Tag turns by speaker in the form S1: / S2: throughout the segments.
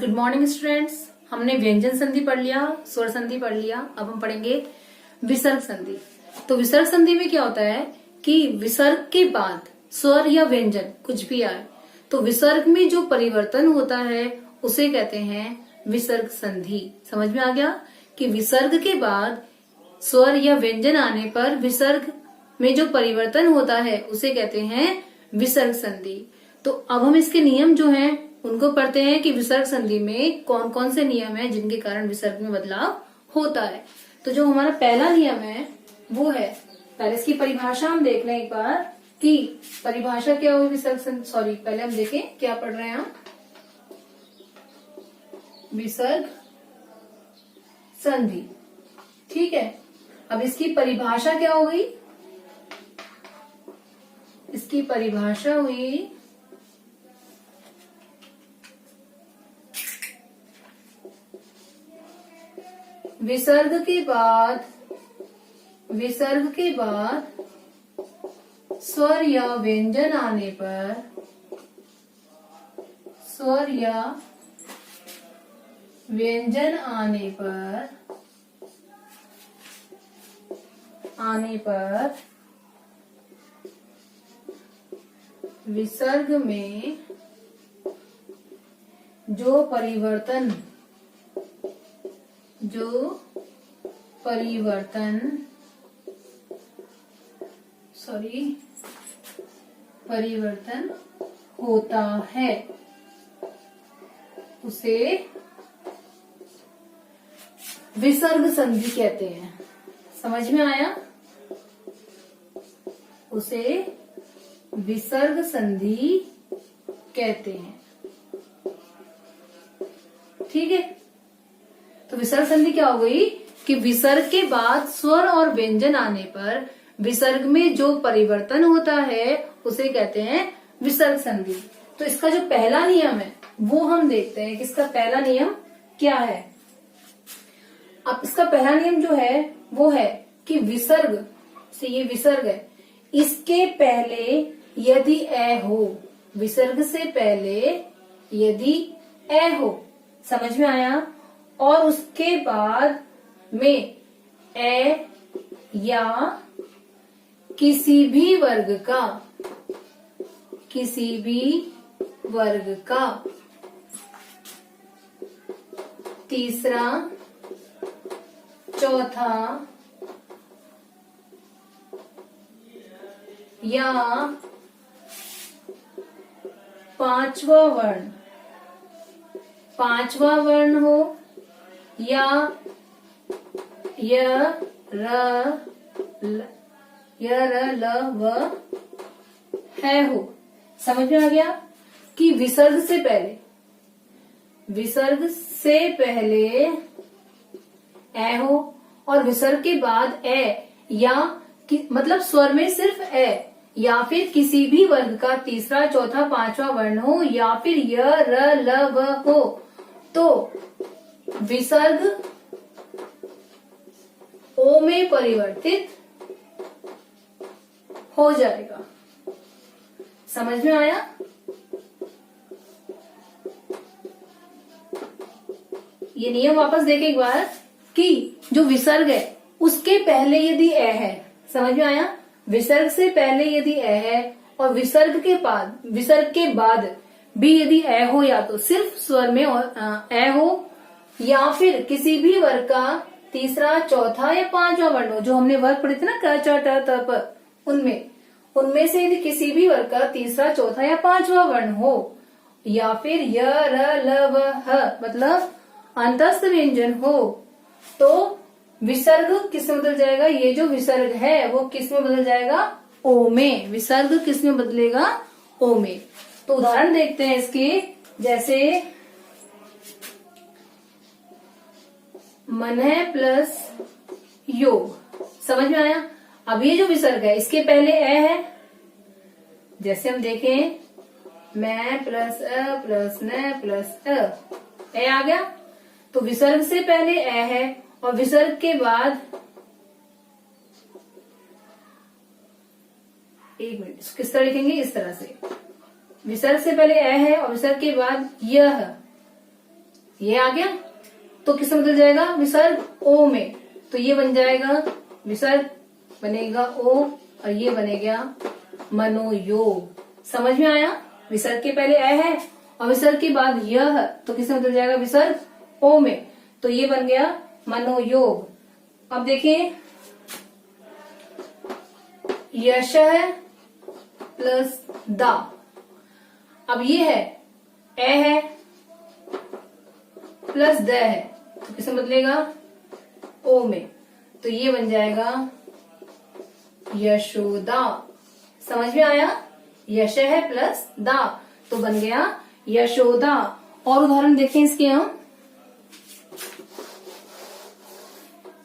S1: Good morning students. हमने व्यंजन संधि पढ़ लिया, स्वर संधि पढ़ लिया। अब हम पढ़ेंगे विसर्ग संधि। तो विसर्ग संधि में क्या होता है कि विसर्ग के बाद स्वर या व्यंजन कुछ भी आए तो विसर्ग में जो परिवर्तन होता है उसे कहते हैं विसर्ग संधि। समझ में आ गया कि विसर्ग के बाद स्वर या व्यंजन आने पर विसर्ग में जो परिवर्तन होता है उसे कहते हैं विसर्ग संधि। तो अब हम इसके नियम जो हैं उनको पढ़ते हैं कि विसर्ग संधि में कौन कौन से नियम हैं जिनके कारण विसर्ग में बदलाव होता है। तो जो हमारा पहला नियम है वो है, पहले इसकी परिभाषा हम देख लें एक बार कि परिभाषा क्या होगी विसर्ग संधि। सॉरी, पहले हम देखें क्या पढ़ रहे हैं हम। विसर्ग संधि, ठीक है। अब इसकी परिभाषा क्या हो गई? इसकी परिभाषा हुई विसर्ग के बाद स्वर या व्यंजन आने पर विसर्ग में जो परिवर्तन होता है उसे विसर्ग संधि कहते हैं। समझ में आया? उसे विसर्ग संधि कहते हैं, ठीक है। तो विसर्ग संधि क्या हो गई कि विसर्ग के बाद स्वर और व्यंजन आने पर विसर्ग में जो परिवर्तन होता है उसे कहते हैं विसर्ग संधि। तो इसका जो पहला नियम है वो हम देखते हैं कि इसका पहला नियम क्या है। अब इसका पहला नियम जो है वो है कि विसर्ग से, ये विसर्ग है, इसके पहले यदि ए हो, विसर्ग से पहले यदि ए हो, समझ में आया, और उसके बाद में ए या किसी भी वर्ग का तीसरा, चौथा या पांचवा वर्ण हो, या य र ल व है हो। समझ में आ गया कि विसर्ग से पहले ए हो और विसर्ग के बाद ए या मतलब स्वर में सिर्फ ए या फिर किसी भी वर्ग का तीसरा, चौथा, पांचवा वर्ण हो, या फिर य र ल व हो, तो विसर्ग ओ में परिवर्तित हो जाएगा। समझ में आया? ये नियम वापस देखें एक बार कि जो विसर्ग है उसके पहले यदि ए है, समझ में आया, विसर्ग से पहले यदि ए है और विसर्ग के बाद भी यदि ए हो, या तो सिर्फ स्वर में ए हो या फिर किसी भी वर्ग का तीसरा, चौथा या पांचवा वर्ण हो, जो हमने वर्ग पढ़े थे ना क च ट त प, उनमें से यदि किसी भी वर्ग का तीसरा, चौथा या पांचवा वर्ण हो, या फिर य र ल व ह मतलब अंतस्थ व्यंजन हो, तो विसर्ग किस में बदल जाएगा? ये जो विसर्ग है वो किस में बदल जाएगा? ओ में। विसर्ग किस में बदलेगा? ओ में। तो उदाहरण देखते हैं इसके, जैसे मनः प्लस योग। समझ में आया? अब ये जो विसर्ग है इसके पहले ए है, जैसे हम देखें मैं प्लस अ प्लस न प्लस अ, ए आ गया। तो विसर्ग से पहले ए है और विसर्ग के बाद एक मिनट, किस तरह लिखेंगे? इस तरह से, विसर्ग से पहले ए है और विसर्ग के बाद यह, ये आ गया, तो किस में बदल जाएगा, विसर्ग ओ में, तो ये बन जाएगा विसर्ग बनेगा ओ और ये बनेगा मनोयोग। समझ में आया, विसर्ग के पहले ए है और विसर्ग के बाद यह, तो किस में बदल जाएगा, विसर्ग ओ में, तो ये बन गया मनोयोग। अब देखिए यश है प्लस दा, अब ये है ए है प्लस द है, तो किसमें बदलेगा, ओ में, तो ये बन जाएगा यशोदा। समझ में आया, यश है प्लस दा तो बन गया यशोदा। और उदाहरण देखें इसके हम,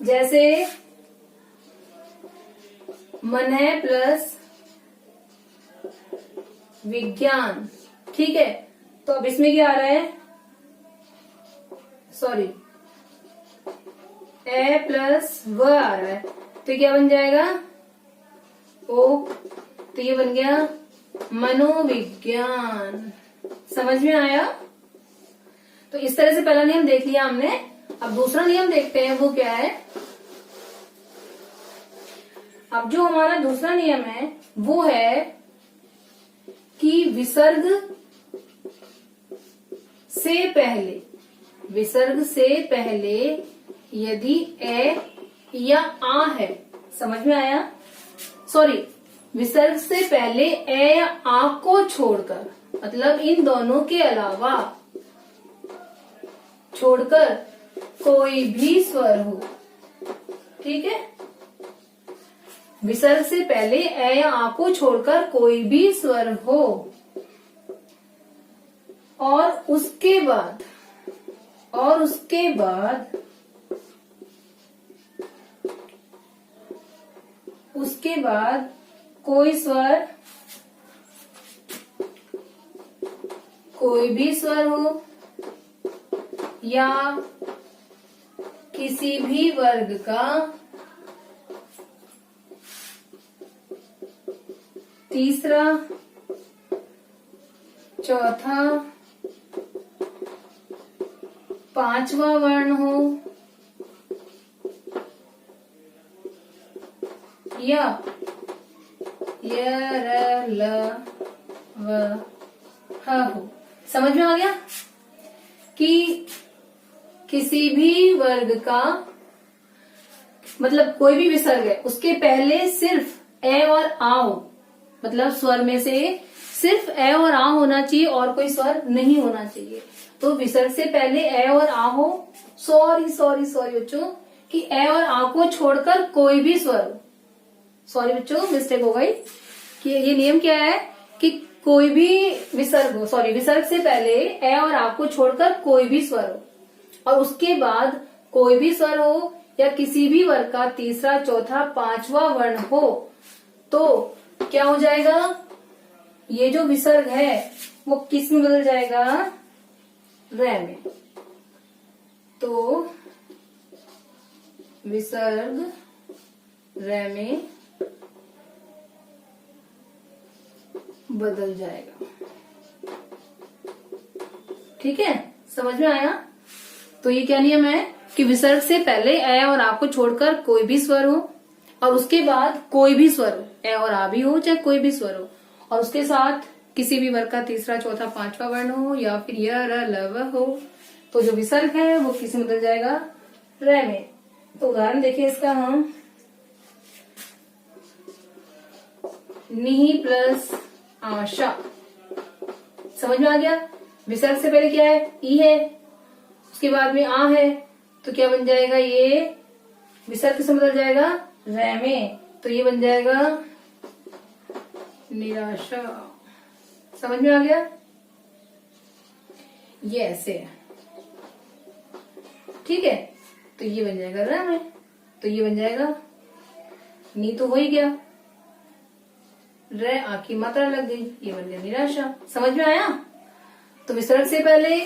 S1: जैसे मन है प्लस विज्ञान, ठीक है, तो अब इसमें क्या आ रहा है, सॉरी ए प्लस व आ रहा है, तो क्या बन जाएगा ओ, तो ये बन गया मनोविज्ञान। समझ में आया, तो इस तरह से पहला नियम देख लिया हमने। अब दूसरा नियम देखते हैं, वो क्या है। अब जो हमारा दूसरा नियम है वो है कि विसर्ग से पहले यदि ए या आ है, समझ में आया, सॉरी, विसर्ग से पहले ए या आ को छोड़कर, मतलब इन दोनों के अलावा छोड़कर कोई भी स्वर हो, ठीक है, विसर्ग से पहले ए या आ को छोड़कर कोई भी स्वर हो और उसके बाद कोई भी स्वर हो या किसी भी वर्ग का तीसरा, चौथा, पांचवा वर्ण हो या य र ल व ह हो। समझ में आ गया कि किसी भी वर्ग का, मतलब कोई भी विसर्ग है उसके पहले सिर्फ ए और आ हो, मतलब स्वर में से सिर्फ ए और आ होना चाहिए और कोई स्वर नहीं होना चाहिए। तो विसर्ग से पहले ए और आ हो, सॉरी बच्चों, कि ए और आ को छोड़कर कोई भी स्वर हो, सॉरी बच्चों मिस्टेक हो गई, कि ये नियम क्या है कि कोई भी विसर्ग हो, सॉरी, विसर्ग से पहले ए और आ को छोड़कर कोई भी स्वर हो और उसके बाद कोई भी स्वर हो या किसी भी वर्ग का तीसरा, चौथा, पांचवा वर्ण हो, तो क्या हो जाएगा, ये जो विसर्ग है वो किस में बदल जाएगा, रे में। तो विसर्ग रे में बदल जाएगा, ठीक है, समझ में आया। तो ये क्या नियम है कि विसर्ग से पहले ए और आ को छोड़कर कोई भी स्वर हो और उसके बाद कोई भी स्वर हो, ए और आ भी हो चाहे कोई भी स्वर हो, और उसके साथ किसी भी वर्ग का तीसरा, चौथा, पांचवा वर्ण हो या फिर य र ल व हो, तो जो विसर्ग है वो किस में बदल जाएगा, रे में। तो उदाहरण देखिए इसका हम, निहि प्लस आशा। समझ में आ गया, विसर्ग से पहले क्या है, ई है, उसके बाद में आ है, तो क्या बन जाएगा, ये विसर्ग किस में बदल जाएगा, रे में, तो ये बन जाएगा निराशा। समझ में आ गया, ये ऐसे है, ठीक है, तो ये बन जाएगा रे में, तो ये बन जाएगा नी, तो हो ही गया, रे आ की मात्रा लग गई, ये बन गया निराशा। समझ में आया। तो विसर्ग से पहले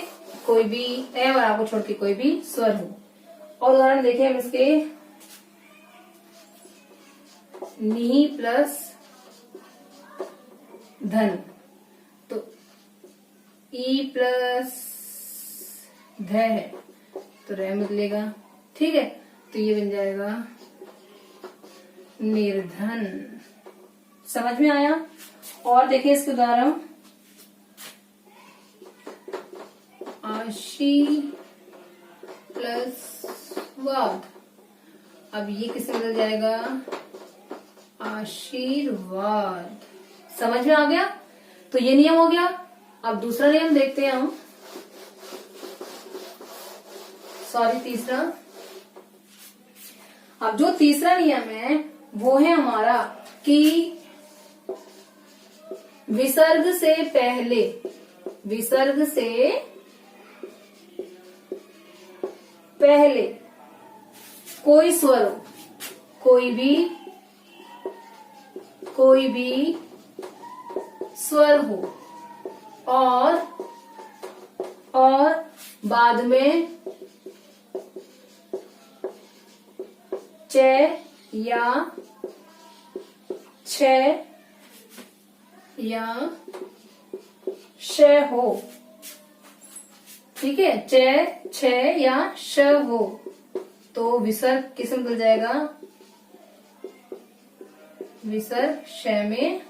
S1: कोई भी ए और आ को छोड़ के कोई भी स्वर हो। और उदाहरण देखें हम इसके, नी प्लस धन, तो ई प्लस ध है तो रह बदलेगा। ठीक है, तो ये बन जाएगा निर्धन। समझ में आया? और देखिए इसके उदाहरण, आशी प्लस वाद। अब ये किससे बदल जाएगा? आशीर्वाद। समझ में आ गया? तो ये नियम हो गया। अब दूसरा नियम देखते हैं हम, तीसरा। अब जो तीसरा नियम है वो है हमारा कि विसर्ग से पहले कोई स्वर हो, कोई भी स्वर हो और बाद में च या छ या श हो। ठीक है, च छ या श हो तो विसर्ग किस में बदल जाएगा? विसर्ग श में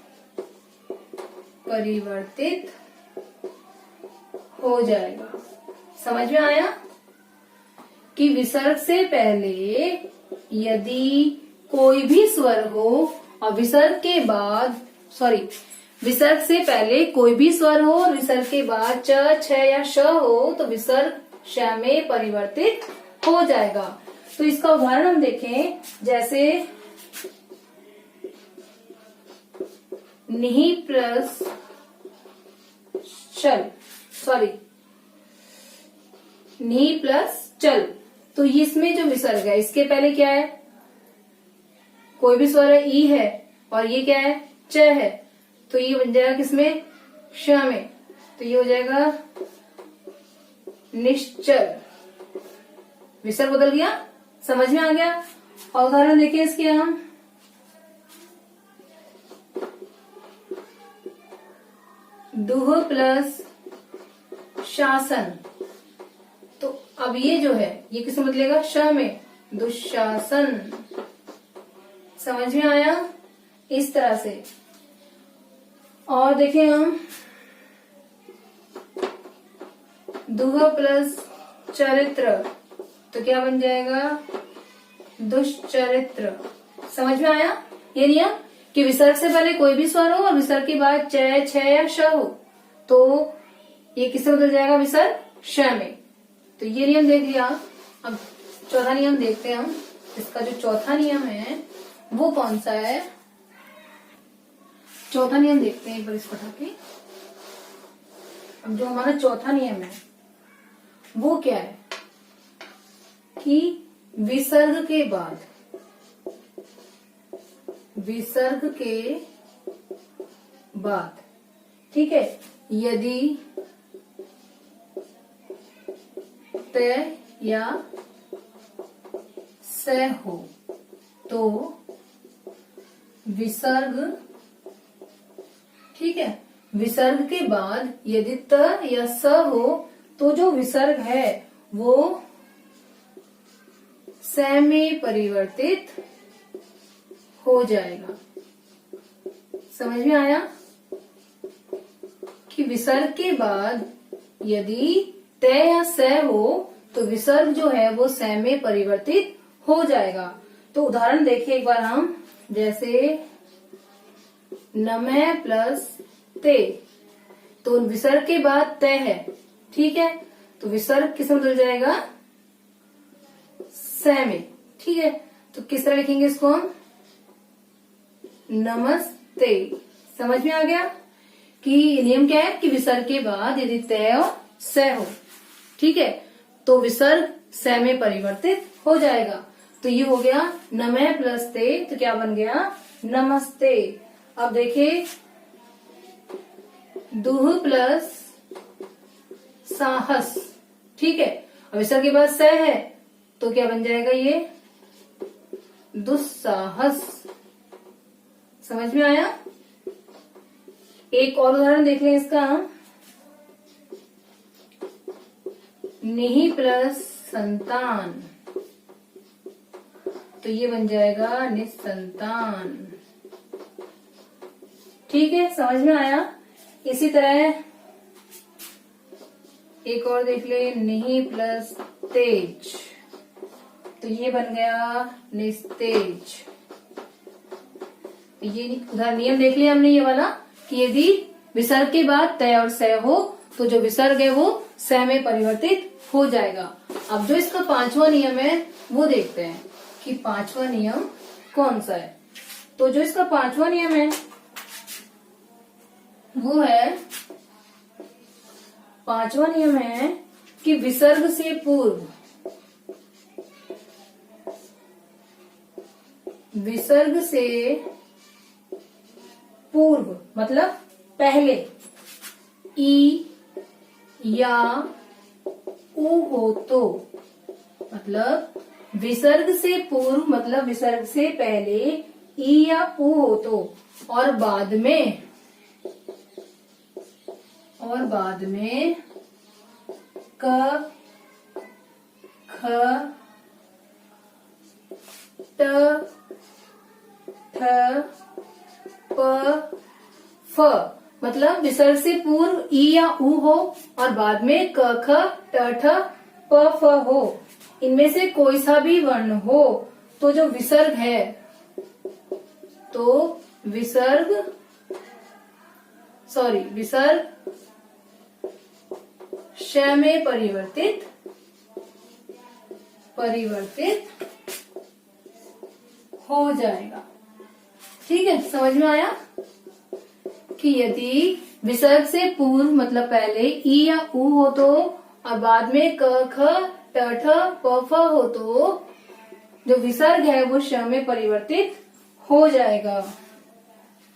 S1: परिवर्तित हो जाएगा। समझ में आया कि विसर्ग से पहले यदि कोई भी स्वर हो और विसर्ग से पहले कोई भी स्वर हो और विसर्ग के बाद च छ या श हो तो विसर्ग श में परिवर्तित हो जाएगा। तो इसका उदाहरण हम देखें, जैसे निहि प्लस चल। तो इसमें जो विसर्ग है इसके पहले क्या है? कोई भी स्वर है, ई है, और ये क्या है? च है। तो ये बन जाएगा किसमें? श में। तो ये हो जाएगा निश्चल। विसर्ग बदल गया। समझ में आ गया? और उदाहरण देखिए इसके हम, दुह प्लस शासन। तो अब ये जो है ये किसमें बदलेगा? श में, दुशासन। समझ में आया? इस तरह से। और देखें हम, दुह प्लस चरित्र तो क्या बन जाएगा? दुष्चरित्र। समझ में आया ये नियम कि विसर्ग से पहले कोई भी स्वर हो और विसर्ग के बाद च छ या श हो तो ये किससे बदल जाएगा? विसर्ग श में। तो ये नियम देख लिया। अब चौथा नियम देखते हैं हम। इसका जो चौथा नियम है वो कौन सा है? चौथा नियम देखते हैं एक बार इसको हटा के। अब जो हमारा चौथा नियम है वो क्या है कि विसर्ग के बाद ठीक है, यदि त या स हो तो विसर्ग, ठीक है, विसर्ग के बाद यदि त या स हो तो जो विसर्ग है वो स में परिवर्तित हो जाएगा। समझ में आया कि विसर्ग के बाद यदि त या स हो तो विसर्ग जो है वो स में परिवर्तित हो जाएगा। तो उदाहरण देखिए एक बार हम, जैसे नमः प्लस ते, तो विसर्ग के बाद त है, ठीक है, तो विसर्ग किस में बदल जाएगा? स में। ठीक है, तो किस तरह लिखेंगे इसको हम? नमस्ते। समझ में आ गया कि नियम क्या है कि विसर्ग के बाद यदि त और स हो, ठीक है, तो विसर्ग स में परिवर्तित हो जाएगा। तो ये हो गया नमः प्लस ते, तो क्या बन गया? नमस्ते। अब देखिए दुह प्लस साहस, ठीक है, अब विसर्ग के बाद स है तो क्या बन जाएगा? ये दुस्साहस। समझ में आया? एक और उदाहरण देख लें इसका हम। निहि प्लस संतान, तो ये बन जाएगा निसंतान। ठीक है, समझ में आया। इसी तरह एक और देख ले, निहि प्लस तेज, तो ये बन गया निस्तेज। ये उधर नियम देख लिया हमने ये वाला कि यदि विसर्ग के बाद तय और सय हो तो जो विसर्ग है वो सय में परिवर्तित हो जाएगा। अब जो इसका पांचवा नियम है वो देखते हैं कि पांचवा नियम कौन सा है। तो जो इसका पांचवा नियम है वो है, पांचवा नियम है कि विसर्ग से पूर्व, विसर्ग से पूर्व मतलब पहले ई या उ हो तो, मतलब विसर्ग से पूर्व मतलब विसर्ग से पहले ई या उ हो तो, और बाद में क ख ट ठ प फ, मतलब विसर्ग से पूर्व ई या उ हो और बाद में क ख ट ठ प फ हो, इनमें से कोई सा भी वर्ण हो तो जो विसर्ग है, तो विसर्ग श में परिवर्तित हो जाएगा। ठीक है, समझ में आया कि यदि विसर्ग से पूर्व मतलब पहले ई या उ हो तो और बाद में क ख ट ठ प फ हो तो जो विसर्ग है वो श में परिवर्तित हो जाएगा।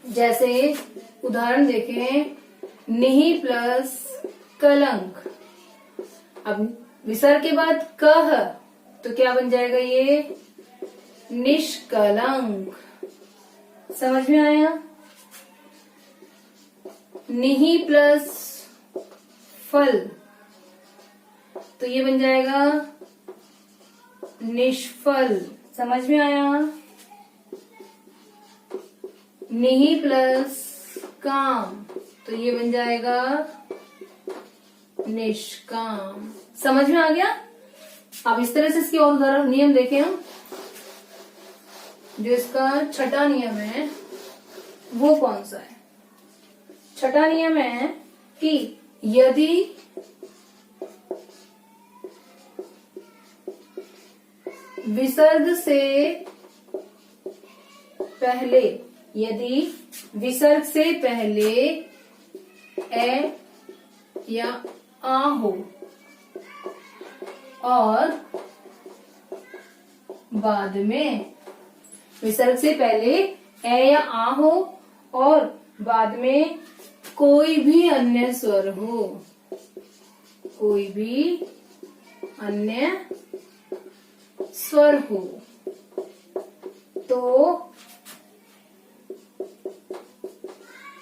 S1: जैसे उदाहरण देखें, निहि प्लस कलंक। अब विसर्ग के बाद कह तो क्या बन जाएगा, ये निष्कलंक। समझ में आया। निहि प्लस फल तो ये बन जाएगा निष्फल। समझ में आया। निहि प्लस काम तो ये बन जाएगा निष्काम। समझ में आ गया। अब इस तरह से इसके और उदाहरण नियम देखें हम। जो इसका छठा नियम है वो कौन सा है। छठा नियम है कि यदि विसर्ग से पहले ए या आ हो और बाद में विसर्ग से पहले ए या आ हो और बाद में कोई भी अन्य स्वर हो, कोई भी अन्य स्वर हो, तो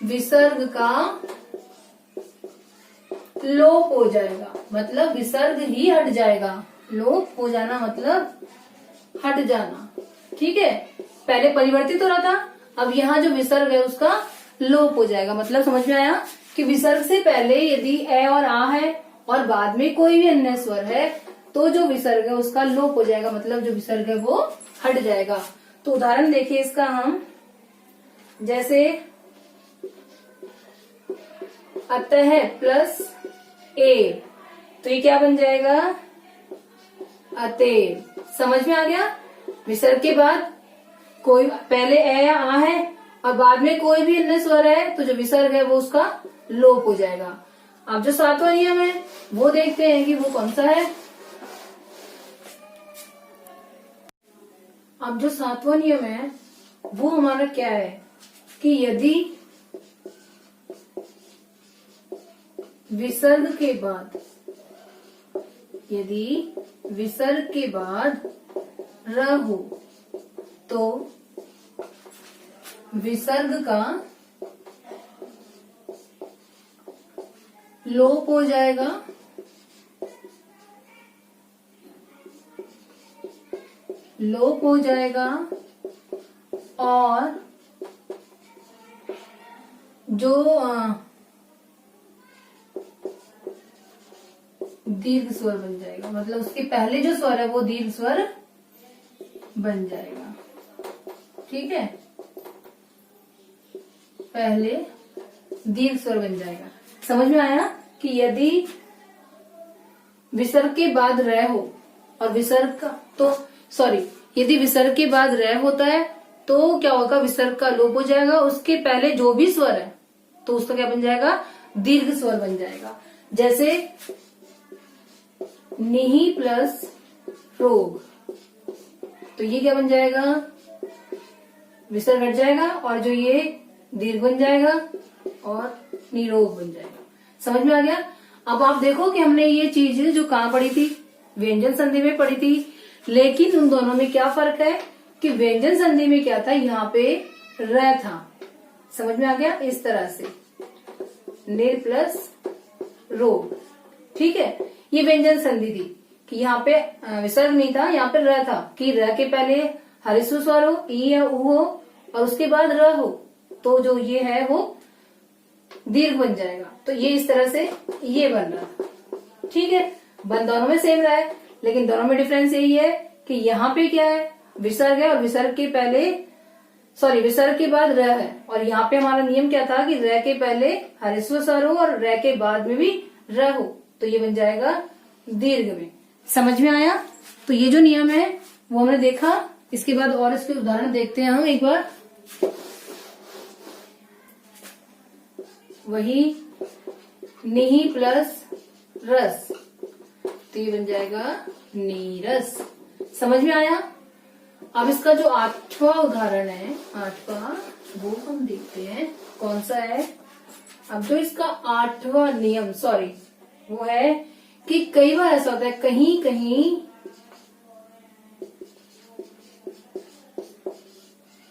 S1: विसर्ग का लोप हो जाएगा। मतलब विसर्ग ही हट जाएगा। लोप हो जाना मतलब हट जाना। ठीक है, पहले परिवर्तित हो रहा था, अब यहाँ जो विसर्ग है उसका लोप हो जाएगा। मतलब समझ में आया कि विसर्ग से पहले यदि ए और आ है और बाद में कोई भी अन्य स्वर है तो जो विसर्ग है उसका लोप हो जाएगा। मतलब जो विसर्ग है वो हट जाएगा। तो उदाहरण देखिए इसका हम, जैसे अतः प्लस ए तो ये क्या बन जाएगा, अतएव। समझ में आ गया। विसर्ग के बाद कोई पहले ए या आ है और बाद में कोई भी अन्य स्वर है तो जो विसर्ग है वो उसका लोप हो जाएगा। अब जो सातवां नियम है वो देखते हैं कि वो कौन सा है। अब जो सातवां नियम है वो हमारा क्या है कि यदि विसर्ग के बाद र हो तो विसर्ग का लोप हो जाएगा लोप हो जाएगा और जो दीर्घ स्वर बन जाएगा, मतलब उसके पहले जो स्वर है वो दीर्घ स्वर बन जाएगा। ठीक है, पहले दीर्घ स्वर बन जाएगा। समझ में आया कि यदि विसर्ग के बाद र हो और विसर्ग का यदि विसर्ग के बाद र होता है तो क्या होगा, विसर्ग का लोप हो जाएगा, उसके पहले जो भी स्वर है तो उसका क्या बन जाएगा, दीर्घ स्वर बन जाएगा। जैसे निहि प्लस रोग, तो ये क्या बन जाएगा, विसर्ग हट जाएगा और जो ये दीर्घ बन जाएगा और निरोग बन जाएगा। समझ में आ गया। अब आप देखो कि हमने ये चीज जो कहाँ पढ़ी थी, व्यंजन संधि में पढ़ी थी, लेकिन उन दोनों में क्या फर्क है कि व्यंजन संधि में क्या था, यहाँ पे र था। समझ में आ गया। इस तरह से निर प्लस रोग। ठीक है, ये व्यंजन संधि थी कि यहाँ पे विसर्ग नहीं था, यहाँ पे र था कि र के पहले हरिस्व स्वर हो, ई या उ हो और उसके बाद र हो, तो जो ये है वो दीर्घ बन जाएगा। तो ये इस तरह से ये बन रहा। ठीक है, बन दोनों में सेम रहा है, लेकिन दोनों में डिफरेंस यही है कि यहाँ पे क्या है, विसर्ग है और विसर्ग के पहले विसर्ग के बाद र है, और यहाँ पे हमारा नियम क्या था कि र के पहले हरिस्व स्वर हो और र के बाद में भी र हो, तो ये बन जाएगा दीर्घ में। समझ में आया। तो ये जो नियम है वो हमने देखा। इसके बाद और इसके उदाहरण देखते हैं हम एक बार। वही निहि प्लस रस, तो ये बन जाएगा नीरस। समझ में आया। अब इसका जो 8वां उदाहरण है, 8वां, वो हम देखते हैं कौन सा है। अब जो इसका 8वां नियम वो है कि कई बार ऐसा होता है, कहीं कहीं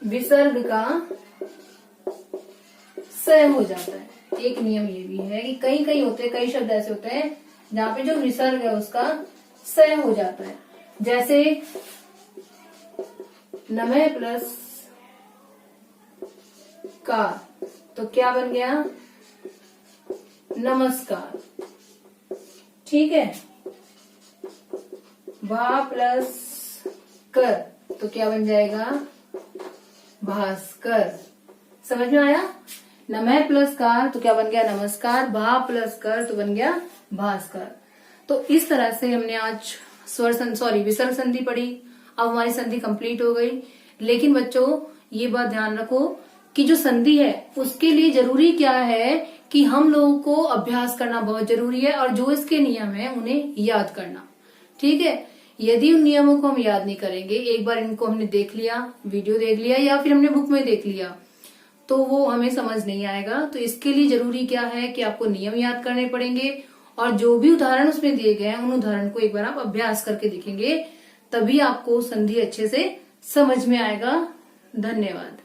S1: विसर्ग का स हो जाता है। एक नियम ये भी है कि कहीं कहीं होते, कई शब्द ऐसे होते हैं जहाँ पे जो विसर्ग है उसका स हो जाता है। जैसे नमः प्लस का, तो क्या बन गया, नमस्कार। ठीक है, भा प्लस कर, तो क्या बन जाएगा, भास्कर। समझ में आया। नमः प्लस कार तो क्या बन गया, नमस्कार। भा प्लस कर तो बन गया भास्कर। तो इस तरह से हमने आज विसर्ग संधि पढ़ी। अब हमारी संधि कंप्लीट हो गई। लेकिन बच्चों ये बात ध्यान रखो कि जो संधि है उसके लिए जरूरी क्या है कि हम लोगों को अभ्यास करना बहुत जरूरी है, और जो इसके नियम है उन्हें याद करना। ठीक है, यदि उन नियमों को हम याद नहीं करेंगे, एक बार इनको हमने देख लिया, वीडियो देख लिया या फिर हमने बुक में देख लिया, तो वो हमें समझ नहीं आएगा। तो इसके लिए जरूरी क्या है कि आपको नियम याद करने पड़ेंगे, और जो भी उदाहरण उसमें दिए गए हैं उन उदाहरण को एक बार आप अभ्यास करके देखेंगे, तभी आपको संधि अच्छे से समझ में आएगा। धन्यवाद।